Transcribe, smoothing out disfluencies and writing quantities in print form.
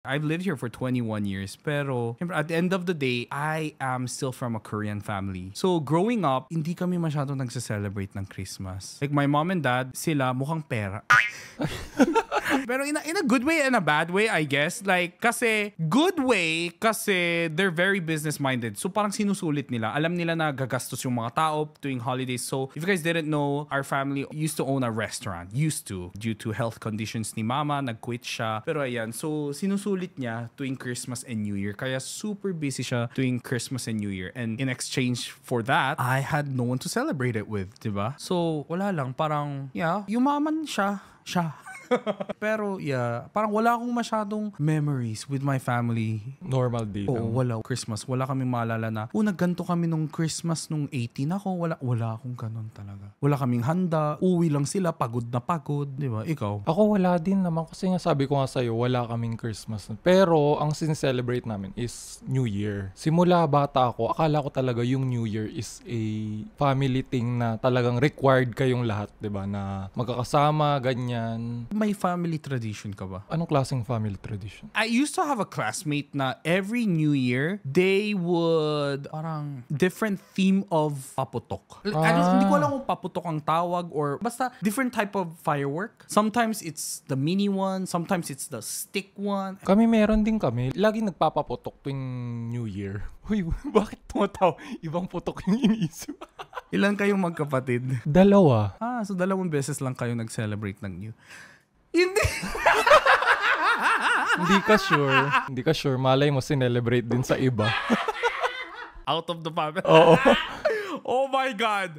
I've lived here for 21 years, pero at the end of the day, I am still from a Korean family. So growing up, hindi kami masyadong nagse-celebrate ng Christmas. Like my mom and dad, sila mukhang pera. Pero in a good way and a bad way, I guess. Like, kasi, good way, kasi they're very business-minded. So, parang sinusulit nila. Alam nila na gagastos yung mga tao tuwing holidays. So, if you guys didn't know, our family used to own a restaurant. Used to. Due to health conditions ni mama, nag-quit siya. Pero ayan, so, sinusulit niya tuwing Christmas and New Year. Kaya super busy siya tuwing Christmas and New Year. And in exchange for that, I had no one to celebrate it with, diba? So, wala lang. Parang, yeah, yumaman siya. Pero yeah, parang wala akong masyadong memories with my family. Normal day lang. Oo, wala. Christmas, wala kaming maalala na, nagganto kami nung Christmas nung 18 ako. Wala akong ganun talaga. Wala kaming handa. Uwi lang sila, pagod na pagod. Di ba? Ikaw? Ako wala din naman kasi nga sabi ko nga sa'yo, wala kaming Christmas. Pero ang sincelebrate namin is New Year. Simula bata ako, akala ko talaga yung New Year is a family thing na talagang required kayong lahat, di ba? Na magkakasama, ganyan. May family tradition ka ba? Anong klaseng family tradition? I used to have a classmate na every New Year, they would parang different theme of paputok. Hindi ko alam kung paputok ang tawag or basta different type of firework. Sometimes it's the mini one, sometimes it's the stick one. Kami meron din kami. Lagi nagpapaputok tuwing New Year. Uy, bakit tumataw? Ibang putok yung iniisip. Ilan kayong magkapatid? 2. So 2 beses lang kayo nag-celebrate ng New. Hindi. Hindi ka sure. Malay mo sinelebrate din sa iba. Out of the family. Oo. Oh my God.